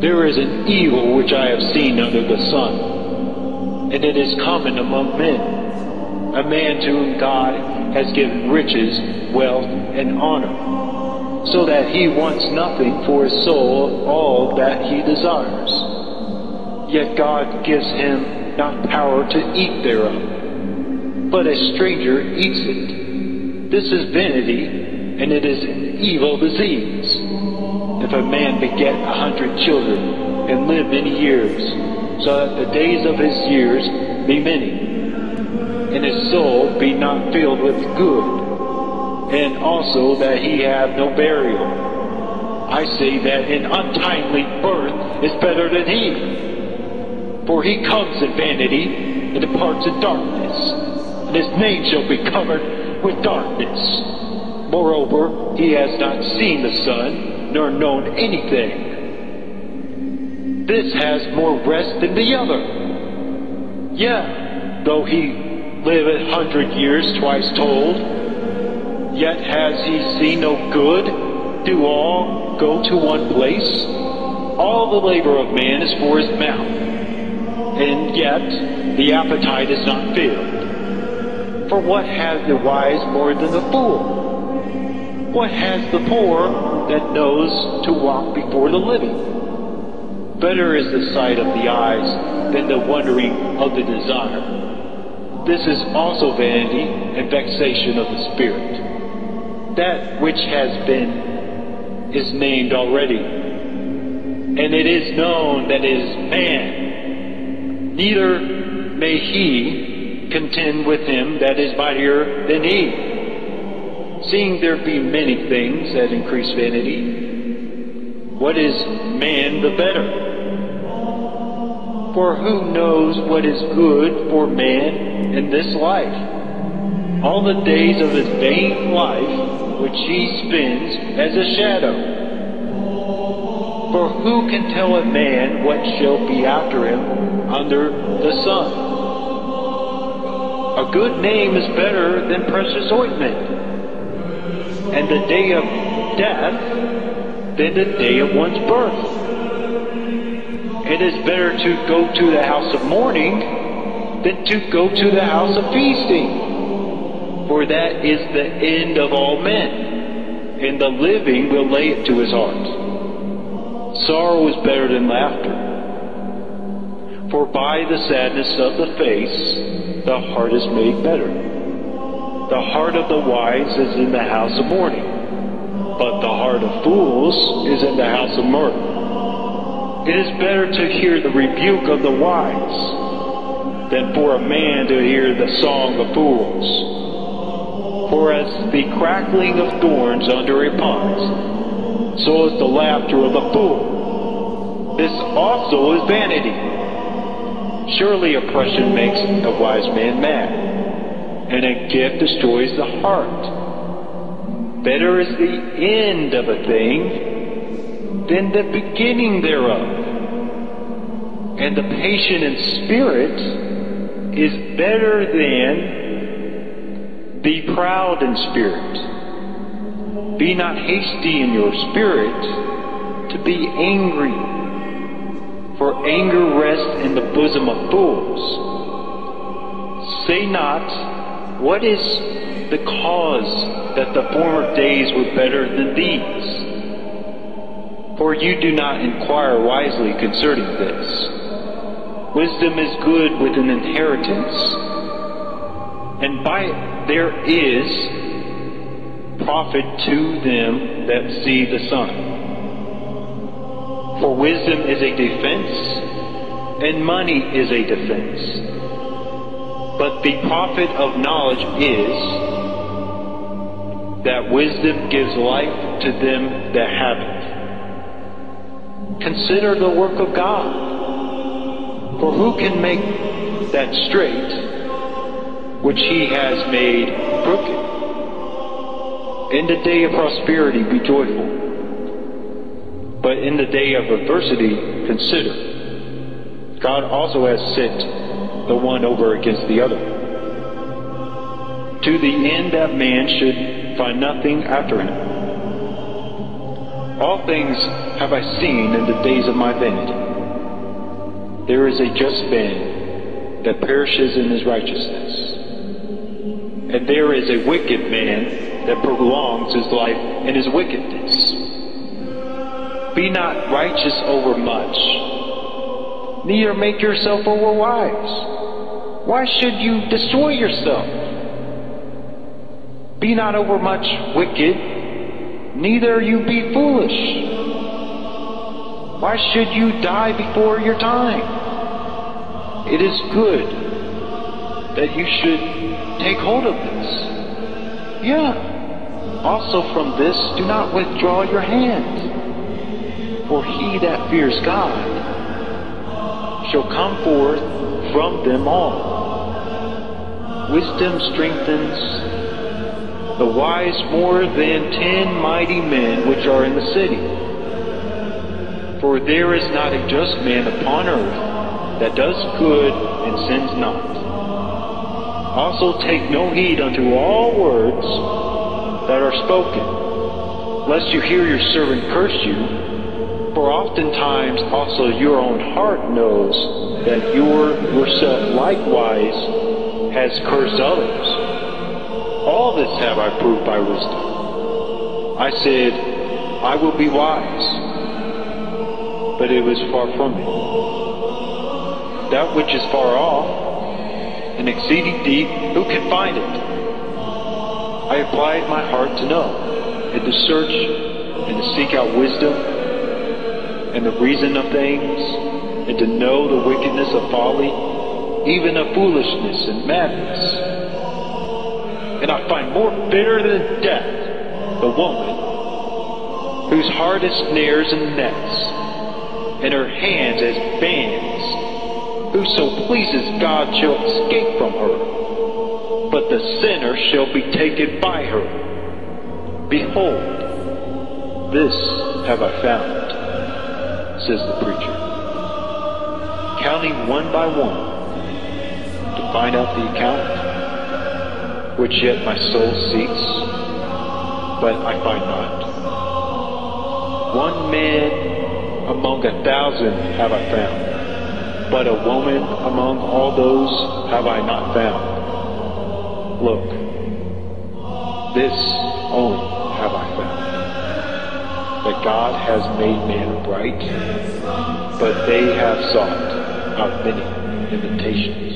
There is an evil which I have seen under the sun, and it is common among men, a man to whom God has given riches, wealth, and honor, so that he wants nothing for his soul of all that he desires. Yet God gives him not power to eat thereof, but a stranger eats it. This is vanity, and it is an evil disease. If a man beget 100 children and live many years, so that the days of his years be many, and his soul be not filled with good, and also that he have no burial, I say that an untimely birth is better than he. For he comes in vanity and departs in darkness, and his name shall be covered with darkness. Moreover, he has not seen the sun, nor known anything. This has more rest than the other. Yet, though he live 100 years twice told, yet has he seen no good? Do all go to one place? All the labor of man is for his mouth, and yet the appetite is not filled. For what has the wise more than the fool? What has the poor that knows to walk before the living? Better is the sight of the eyes than the wondering of the desire. This is also vanity and vexation of the spirit. That which has been is named already, and it is known that it is man. Neither may he contend with him that is mightier than he. Seeing there be many things that increase vanity, what is man the better? For who knows what is good for man in this life? All the days of his vain life which he spends as a shadow. For who can tell a man what shall be after him under the sun? A good name is better than precious ointment, and the day of death than the day of one's birth. It is better to go to the house of mourning than to go to the house of feasting, for that is the end of all men, and the living will lay it to his heart. Sorrow is better than laughter, for by the sadness of the face the heart is made better. The heart of the wise is in the house of mourning, but the heart of fools is in the house of mirth. It is better to hear the rebuke of the wise than for a man to hear the song of fools. For as the crackling of thorns under a pot, so is the laughter of a fool. This also is vanity. Surely oppression makes a wise man mad, and a gift destroys the heart. Better is the end of a thing than the beginning thereof. And the patient in spirit is better than the proud in spirit. Be not hasty in your spirit to be angry, for anger rests in the bosom of fools. Say not, what is the cause that the former days were better than these? For you do not inquire wisely concerning this. Wisdom is good with an inheritance, and by it there is profit to them that see the sun. For wisdom is a defense, and money is a defense. But the profit of knowledge is that wisdom gives life to them that have it. Consider the work of God, for who can make that straight which he has made crooked? In the day of prosperity be joyful, but in the day of adversity consider. God also has set the one over against the other, to the end that man should find nothing after him. All things have I seen in the days of my vanity. There is a just man that perishes in his righteousness, and there is a wicked man that prolongs his life in his wickedness. Be not righteous over much, neither make yourself over wise. Why should you destroy yourself? Be not over much wicked, neither you be foolish. Why should you die before your time? It is good that you should take hold of this. Yeah. Also from this do not withdraw your hand. For he that fears God shall come forth from them all. Wisdom strengthens the wise more than 10 mighty men which are in the city. For there is not a just man upon earth that does good and sins not. Also take no heed unto all words that are spoken, lest you hear your servant curse you. For oftentimes also your own heart knows that yourself likewise has cursed others. All this have I proved by wisdom. I said, I will be wise, but it was far from me. That which is far off and exceeding deep, who can find it? I applied my heart to know, and to search, and to seek out wisdom, and the reason of things, and to know the wickedness of folly, even of foolishness and madness. And I find more bitter than death the woman whose heart is snares and nets, and her hands as bands. Whoso pleases God shall escape from her, but the sinner shall be taken by her. Behold, this have I found, says the preacher, counting one by one, to find out the account, which yet my soul seeks, but I find not. One man among 1,000 have I found, but a woman among all those have I not found. Look, this only have I found, that God has made man upright, but they have sought out many imitations.